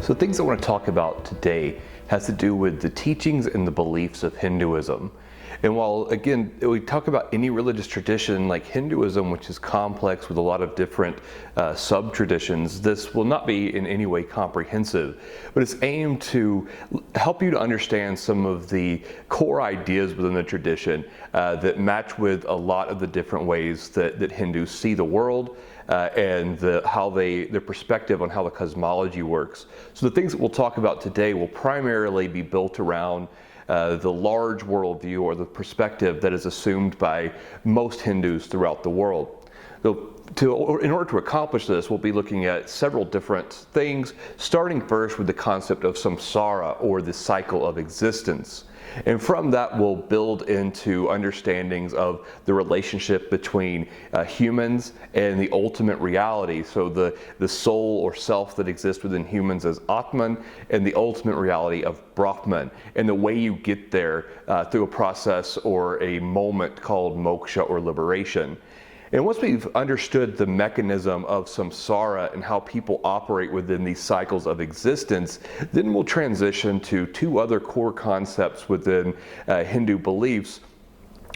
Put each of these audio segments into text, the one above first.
So the things I want to talk about today has to do with the teachings and the beliefs of Hinduism. And while, again, we talk about any religious tradition like Hinduism, which is complex with a lot of different sub-traditions, this will not be in any way comprehensive, but it's aimed to help you to understand some of the core ideas within the tradition that match with a lot of the different ways that Hindus see the world and their perspective on how the cosmology works. So the things that we'll talk about today will primarily be built around the large worldview or the perspective that is assumed by most Hindus throughout the world. So in order to accomplish this, we'll be looking at several different things, starting first with the concept of samsara, or the cycle of existence. And from that, we'll build into understandings of the relationship between humans and the ultimate reality. So the soul or self that exists within humans as Atman, and the ultimate reality of Brahman, and the way you get there through a process or a moment called moksha or liberation. And once we've understood the mechanism of samsara and how people operate within these cycles of existence, then we'll transition to two other core concepts within Hindu beliefs,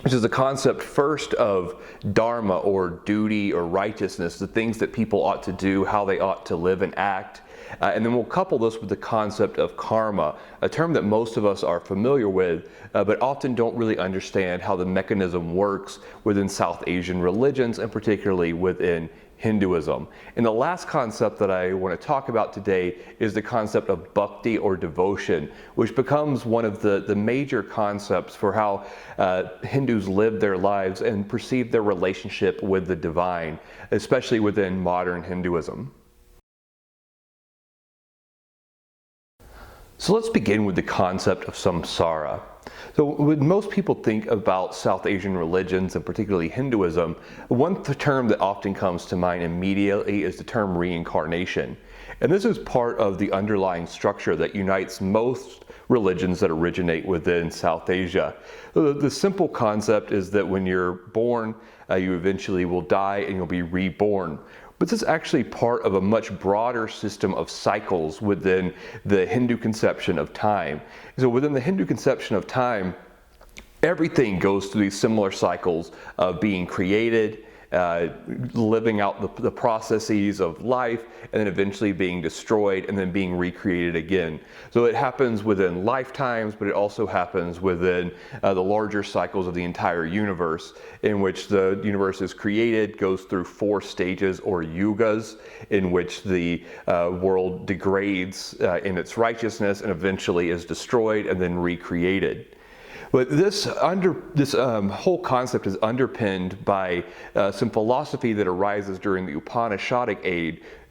which is the concept first of dharma, or duty or righteousness, the things that people ought to do, how they ought to live and act. And then we'll couple this with the concept of karma, a term that most of us are familiar with, but often don't really understand how the mechanism works within South Asian religions, and particularly within Hinduism. And the last concept that I want to talk about today is the concept of bhakti, or devotion, which becomes one of the major concepts for how Hindus live their lives and perceive their relationship with the divine, especially within modern Hinduism. So let's begin with the concept of samsara. So when most people think about South Asian religions, and particularly Hinduism, one term that often comes to mind immediately is the term reincarnation. And this is part of the underlying structure that unites most religions that originate within South Asia. The simple concept is that when you're born, you eventually will die and you'll be reborn. But this is actually part of a much broader system of cycles within the Hindu conception of time. So within the Hindu conception of time, everything goes through these similar cycles of being created, living out the processes of life, and then eventually being destroyed and then being recreated again. So it happens within lifetimes, but it also happens within the larger cycles of the entire universe, in which the universe is created, goes through 4 stages or yugas, in which the world degrades in its righteousness and eventually is destroyed and then recreated. But this whole concept is underpinned by some philosophy that arises during the Upanishadic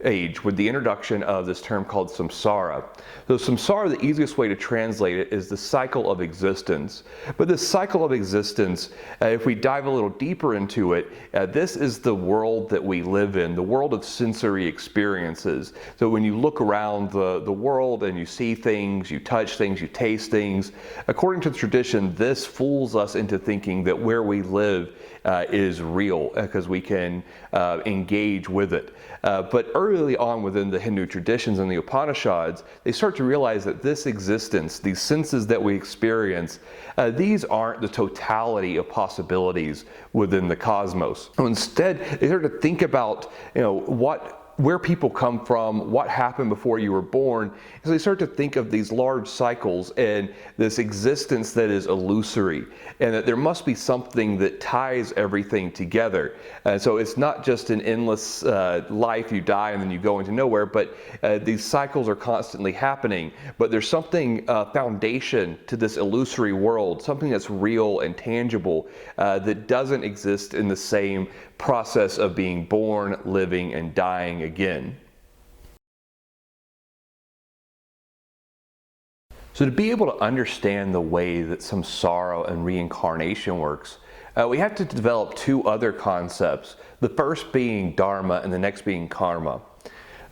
age with the introduction of this term called samsara. So samsara, the easiest way to translate it, is the cycle of existence. But this cycle of existence, if we dive a little deeper into it, this is the world that we live in, the world of sensory experiences. So when you look around the world and you see things, you touch things, you taste things, according to the tradition, this fools us into thinking that where we live is real, because we can engage with it. But early on within the Hindu traditions and the Upanishads, they start to realize that this existence, these senses that we experience, these aren't the totality of possibilities within the cosmos. So instead, they start to think about, where people come from, what happened before you were born. So they start to think of these large cycles and this existence that is illusory, and that there must be something that ties everything together. So it's not just an endless life, you die and then you go into nowhere, but these cycles are constantly happening. But there's something, foundation to this illusory world, something that's real and tangible that doesn't exist in the same process of being born, living, and dying again. So to be able to understand the way that samsara and reincarnation works, we have to develop 2 other concepts, the first being dharma and the next being karma.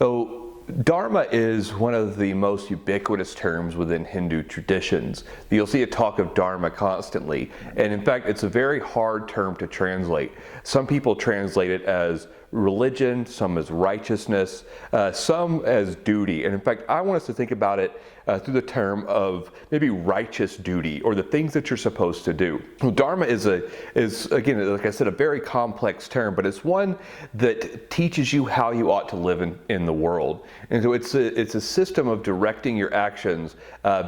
So dharma is one of the most ubiquitous terms within Hindu traditions. You'll see a talk of dharma constantly, and in fact it's a very hard term to translate. Some people translate it as religion, some as righteousness, some as duty. And in fact, I want us to think about it through the term of maybe righteous duty, or the things that you're supposed to do. Well, dharma is again, like I said, a very complex term, but it's one that teaches you how you ought to live in the world. And so it's a system of directing your actions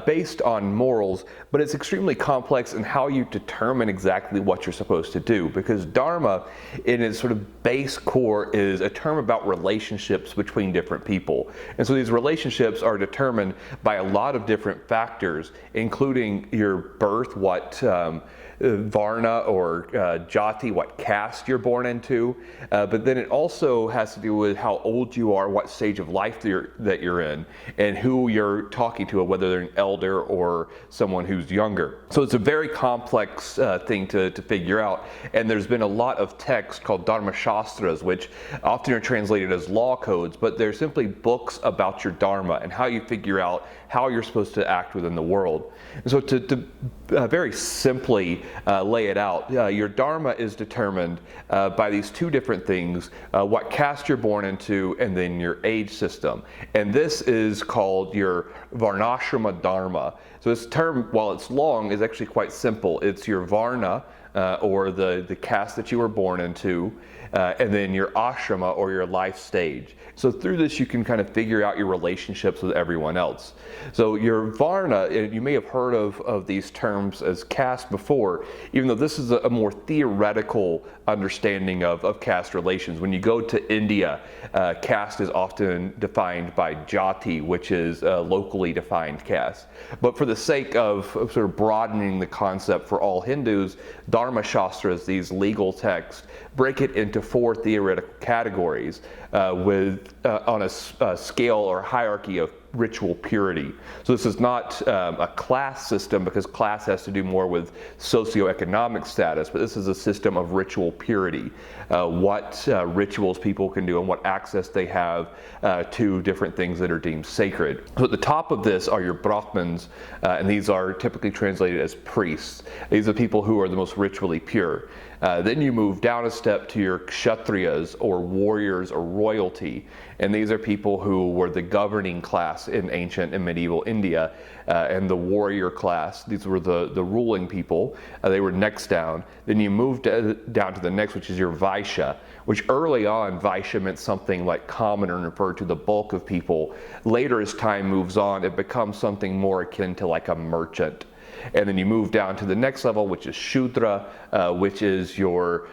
based on morals, but it's extremely complex in how you determine exactly what you're supposed to do, because dharma in its sort of base core is a term about relationships between different people. And so these relationships are determined by a lot of different factors, including your birth, what varna or jati, what caste you're born into, but then it also has to do with how old you are, what stage of life that you're in, and who you're talking to, whether they're an elder or someone who's younger. So it's a very complex thing to figure out, and there's been a lot of texts called dharma shastras, which often are translated as law codes, but they're simply books about your dharma and how you figure out how you're supposed to act within the world. And so to very simply lay it out, your dharma is determined by these two different things, what caste you're born into and then your age system. And this is called your varnashrama dharma. So this term, while it's long, is actually quite simple. It's your varna, or the caste that you were born into, and then your ashrama, or your life stage. So through this you can kind of figure out your relationships with everyone else. So your varna, you may have heard of these terms as caste before, even though this is a more theoretical understanding of caste relations. When you go to India, caste is often defined by jati, which is a locally defined caste. But for the sake of sort of broadening the concept for all Hindus, dharma shastras, these legal texts, break it into 4 theoretical categories on a scale or hierarchy of ritual purity. So this is not a class system, because class has to do more with socioeconomic status, but this is a system of ritual purity, what rituals people can do and what access they have to different things that are deemed sacred. So at the top of this are your brahmins, and these are typically translated as priests. These are people who are the most ritually pure. Then you move down a step to your kshatriyas, or warriors or royalty, and these are people who were the governing class in ancient and medieval India, and the warrior class. These were the ruling people. They were next down. Then you move down to the next, which is your vaishya, which early on vaishya meant something like common and referred to the bulk of people. Later, as time moves on, it becomes something more akin to like a merchant. And then you move down to the next level, which is Shudra, which is your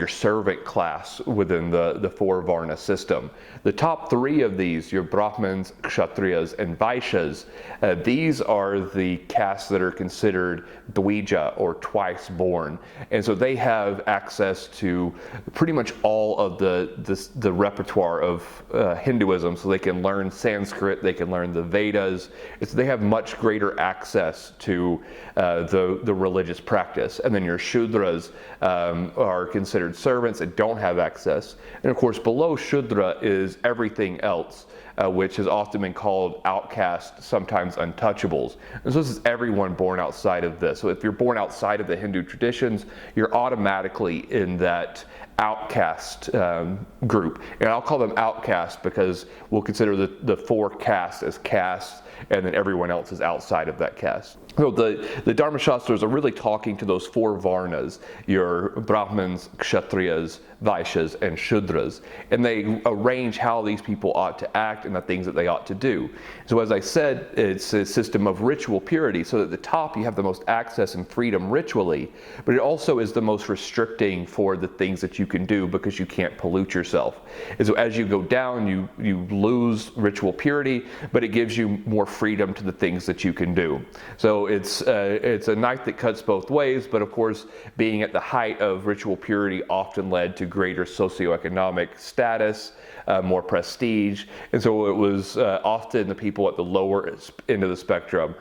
servant class within the 4 Varna system. The top 3 of these, your Brahmins, Kshatriyas, and Vaishyas, these are the castes that are considered Dvija, or twice born. And so they have access to pretty much all of the repertoire of Hinduism. So they can learn Sanskrit, they can learn the Vedas. They have much greater access to the religious practice. And then your Shudras are considered servants and don't have access. And of course, below Shudra is everything else, which has often been called outcast, sometimes untouchables. And so this is everyone born outside of this. So if you're born outside of the Hindu traditions, you're automatically in that outcast group. And I'll call them outcasts because we'll consider the 4 castes as castes, and then everyone else is outside of that caste. So the Dharma Shastras are really talking to those 4 Varnas, your Brahmins, Kshatriyas, Vaishyas, and Shudras. And they arrange how these people ought to act and the things that they ought to do. So as I said, it's a system of ritual purity. So at the top you have the most access and freedom ritually, but it also is the most restricting for the things that you can do because you can't pollute yourself. And so as you go down, you lose ritual purity, but it gives you more freedom to the things that you can do. So it's a knife that cuts both ways, but of course, being at the height of ritual purity often led to greater socioeconomic status, more prestige, and so it was often the people at the lower end of the spectrum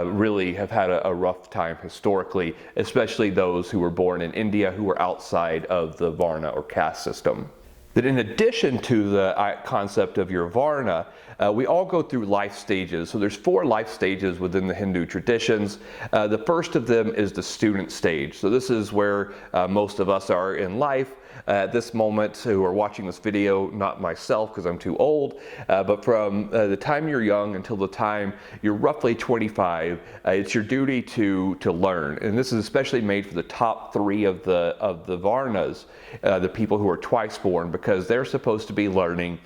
really have had a rough time historically, especially those who were born in India who were outside of the Varna or caste system. That in addition to the concept of your Varna, we all go through life stages. So there's 4 life stages within the Hindu traditions. The first of them is the student stage. So this is where most of us are in life. at this moment who are watching this video, not myself because I'm too old, but from the time you're young until the time you're roughly 25, it's your duty to learn. And this is especially made for the top 3 of the Varnas, the people who are twice born, because they're supposed to be learning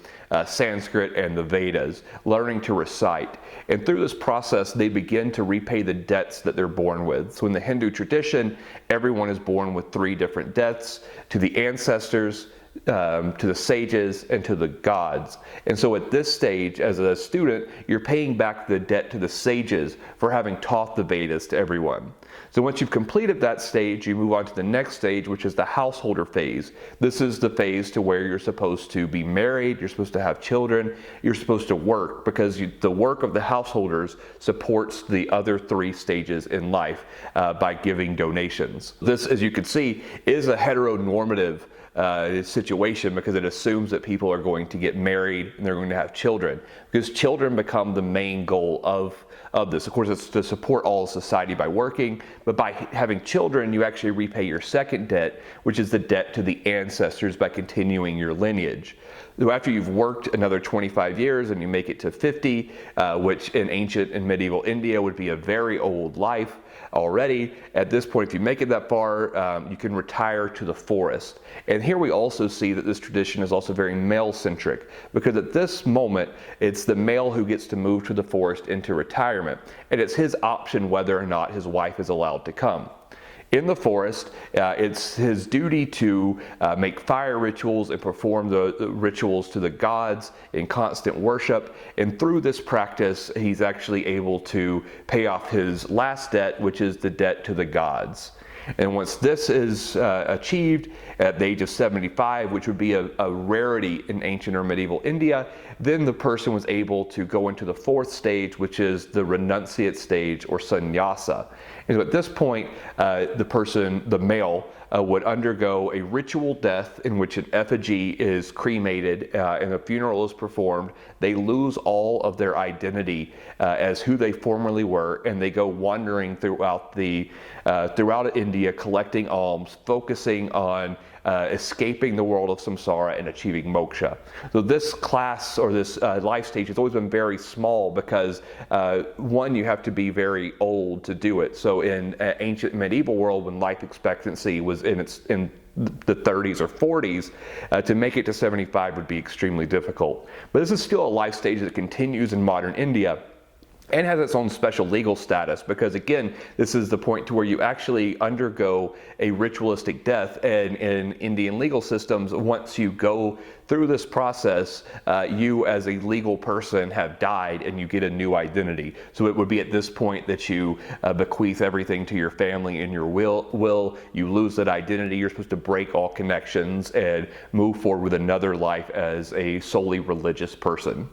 Sanskrit and the Vedas, learning to recite. And through this process, they begin to repay the debts that they're born with. So in the Hindu tradition, everyone is born with 3 different debts: to the ancestors, to the sages, and to the gods. And so at this stage, as a student, you're paying back the debt to the sages for having taught the Vedas to everyone. So once you've completed that stage, you move on to the next stage, which is the householder phase. This is the phase to where you're supposed to be married, you're supposed to have children, you're supposed to work, because the work of the householders supports the other 3 stages in life by giving donations. This, as you can see, is a heteronormative situation, because it assumes that people are going to get married and they're going to have children, because children become the main goal of this. Of course, it's to support all of society by working, but by having children, you actually repay your second debt, which is the debt to the ancestors, by continuing your lineage. So after you've worked another 25 years and you make it to 50, which in ancient and medieval India would be a very old life already, at this point, if you make it that far, you can retire to the forest. And here we also see that this tradition is also very male-centric, because at this moment, it's the male who gets to move to the forest into retirement, and it's his option whether or not his wife is allowed to come. In the forest, it's his duty to make fire rituals and perform the rituals to the gods in constant worship. And through this practice, he's actually able to pay off his last debt, which is the debt to the gods. And once this is achieved at the age of 75, which would be a rarity in ancient or medieval India, then the person was able to go into the 4th stage, which is the renunciate stage, or sannyasa. And so at this point, the male, would undergo a ritual death in which an effigy is cremated and a funeral is performed. They lose all of their identity as who they formerly were, and they go wandering throughout India, collecting alms, focusing on escaping the world of samsara and achieving moksha. So this class, or this life stage, has always been very small, because one, you have to be very old to do it. So in ancient medieval world, when life expectancy was in the 30s or 40s, to make it to 75 would be extremely difficult. But this is still a life stage that continues in modern India, and has its own special legal status, because again, this is the point to where you actually undergo a ritualistic death. And in Indian legal systems, once you go through this process, you as a legal person have died and you get a new identity. So it would be at this point that you bequeath everything to your family in your will. You lose that identity. You're supposed to break all connections and move forward with another life as a solely religious person.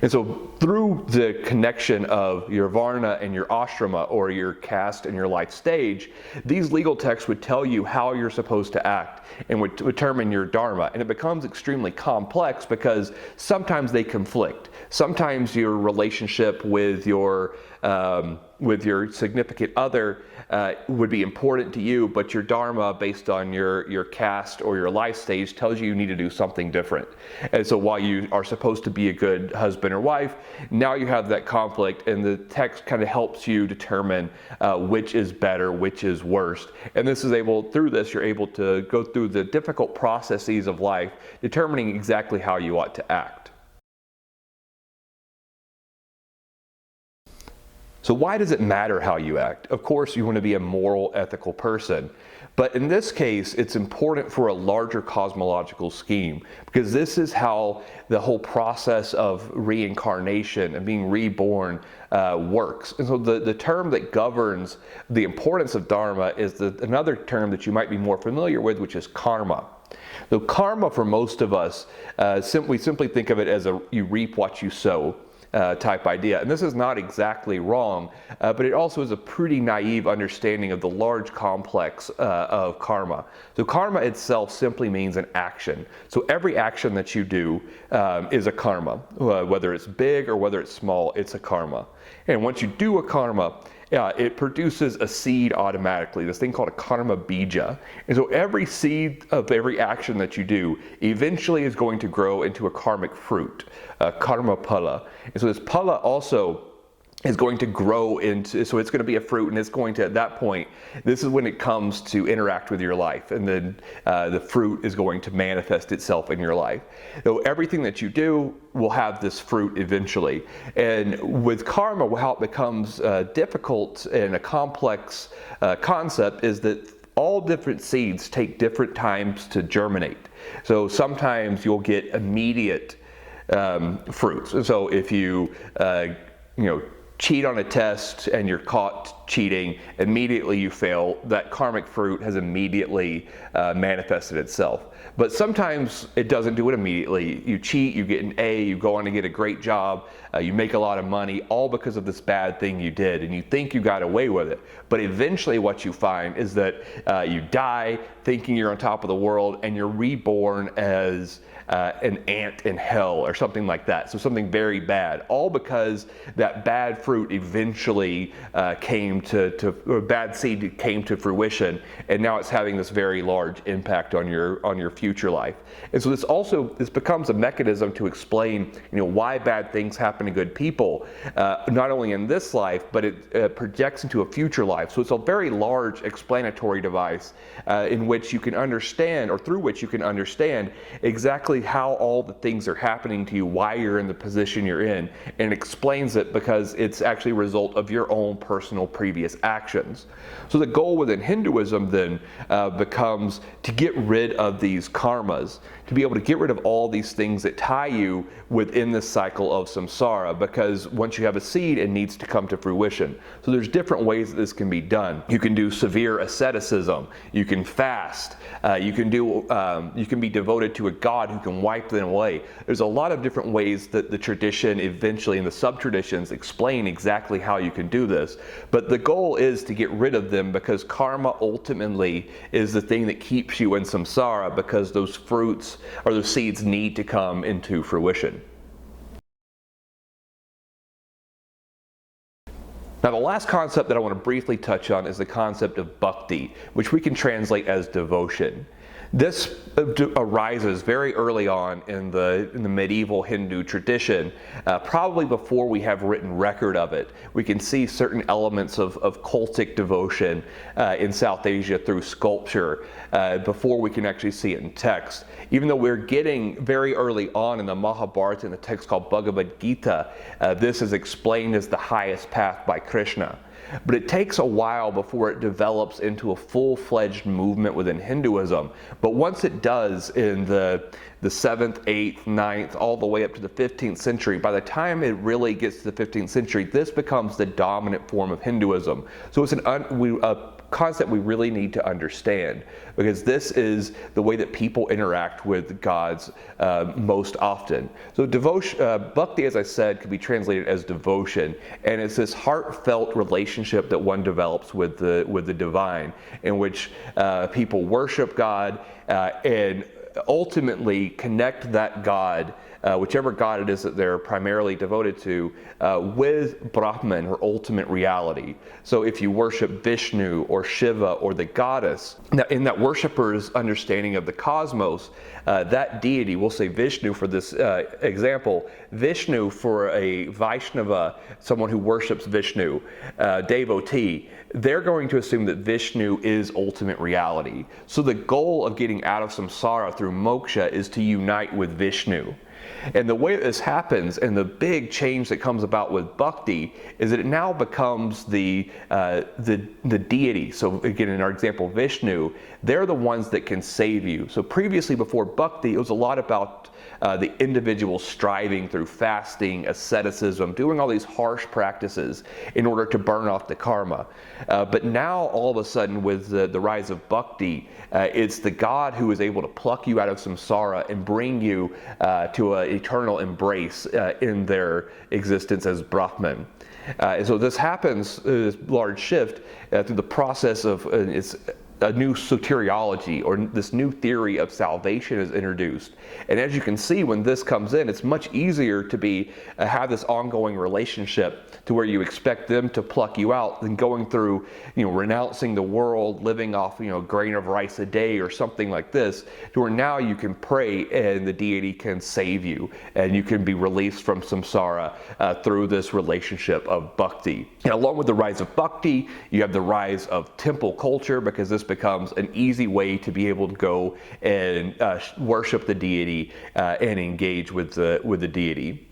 And so through the connection of your varna and your ashrama, or your caste and your life stage, these legal texts would tell you how you're supposed to act and would determine your dharma. And it becomes extremely complex, because sometimes they conflict. Sometimes your relationship with your significant other would be important to you, but your dharma, based on your caste or your life stage, tells you need to do something different. And so while you are supposed to be a good husband or wife, now you have that conflict, and the text kind of helps you determine which is better, which is worst. And through this, you're able to go through the difficult processes of life, determining exactly how you ought to act. So why does it matter how you act? Of course, you want to be a moral, ethical person. But in this case, it's important for a larger cosmological scheme, because this is how the whole process of reincarnation and being reborn works. And so the term that governs the importance of dharma is another term that you might be more familiar with, which is karma. So karma, for most of us, we simply think of it as you reap what you sow type idea. And this is not exactly wrong, but it also is a pretty naive understanding of the large complex of karma. So karma itself simply means an action. So every action that you do is a karma. Whether it's big or whether it's small, it's a karma. And once you do a karma, it produces a seed automatically, this thing called a karma bija. And so every seed of every action that you do eventually is going to grow into a karmic fruit, karma pala. And so this pala also is going to grow into, so it's going to be a fruit, and it's going to, at that point, this is when it comes to interact with your life, and then the fruit is going to manifest itself in your life. So everything that you do will have this fruit eventually. And with karma, how it becomes difficult and a complex concept is that all different seeds take different times to germinate. So sometimes you'll get immediate fruits. So if you cheat on a test and you're caught cheating, immediately you fail, that karmic fruit has immediately manifested itself. But sometimes it doesn't do it immediately. You cheat, you get an A, you go on to get a great job, you make a lot of money, all because of this bad thing you did, and you think you got away with it. But eventually what you find is that you die thinking you're on top of the world, and you're reborn as an ant in hell or something like that. So something very bad, all because that bad fruit eventually bad seed came to fruition, and now it's having this very large impact on your future life. And so this becomes a mechanism to explain why bad things happen to good people, not only in this life, but it projects into a future life. So it's a very large explanatory device in which you can understand, or through which you can understand exactly how all the things are happening to you, why you're in the position you're in, and it explains it because it's actually a result of your own personal previous actions. So the goal within Hinduism then becomes to get rid of these karmas, to be able to get rid of all these things that tie you within this cycle of samsara, because once you have a seed, it needs to come to fruition. So there's different ways that this can be done. You can do severe asceticism, you can fast, you can be devoted to a god who can wipe them away. There's a lot of different ways that the tradition eventually, and the sub-traditions, explain exactly how you can do this. But the goal is to get rid of them, because karma ultimately is the thing that keeps you in samsara, because those fruits or those seeds need to come into fruition. Now, the last concept that I want to briefly touch on is the concept of bhakti, which we can translate as devotion. This arises very early on in the medieval Hindu tradition, probably before we have written record of it. We can see certain elements of cultic devotion in South Asia through sculpture before we can actually see it in text. Even though we're getting very early on in the Mahabharata, in the text called Bhagavad Gita, this is explained as the highest path by Krishna. But it takes a while before it develops into a full-fledged movement within Hinduism. But once it does in the 7th, 8th, 9th, all the way up to the 15th century, by the time it really gets to the 15th century, this becomes the dominant form of Hinduism. So it's a concept we really need to understand, because this is the way that people interact with gods most often. So devotion, bhakti, as I said, could be translated as devotion, and it's this heartfelt relationship that one develops with the divine, in which people worship God and ultimately connect that God, whichever God it is that they're primarily devoted to, with Brahman, or ultimate reality. So if you worship Vishnu or Shiva or the goddess, in that worshipper's understanding of the cosmos, that deity, we'll say Vishnu for this example, Vishnu for a Vaishnava, someone who worships Vishnu, devotee, they're going to assume that Vishnu is ultimate reality. So the goal of getting out of samsara through moksha is to unite with Vishnu. And the way this happens, and the big change that comes about with bhakti, is that it now becomes the deity. So again, in our example, Vishnu, they're the ones that can save you. So previously, before bhakti, it was a lot about the individual striving through fasting, asceticism, doing all these harsh practices in order to burn off the karma. But now, all of a sudden, with the rise of bhakti, it's the God who is able to pluck you out of samsara and bring you to an eternal embrace in their existence as Brahman. And so this happens, this large shift, through the process of a new soteriology, or this new theory of salvation is introduced. And as you can see, when this comes in, it's much easier to have this ongoing relationship to where you expect them to pluck you out than going through, renouncing the world, living off, a grain of rice a day or something like this, to where now you can pray and the deity can save you and you can be released from samsara through this relationship of bhakti. And along with the rise of bhakti, you have the rise of temple culture, because this becomes an easy way to be able to go and worship the deity and engage with the deity.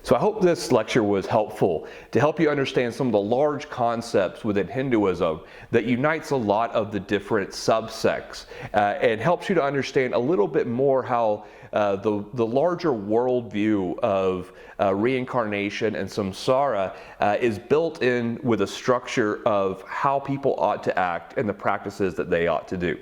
So I hope this lecture was helpful to help you understand some of the large concepts within Hinduism that unites a lot of the different subsects and helps you to understand a little bit more how the larger worldview of reincarnation and samsara is built in with a structure of how people ought to act and the practices that they ought to do.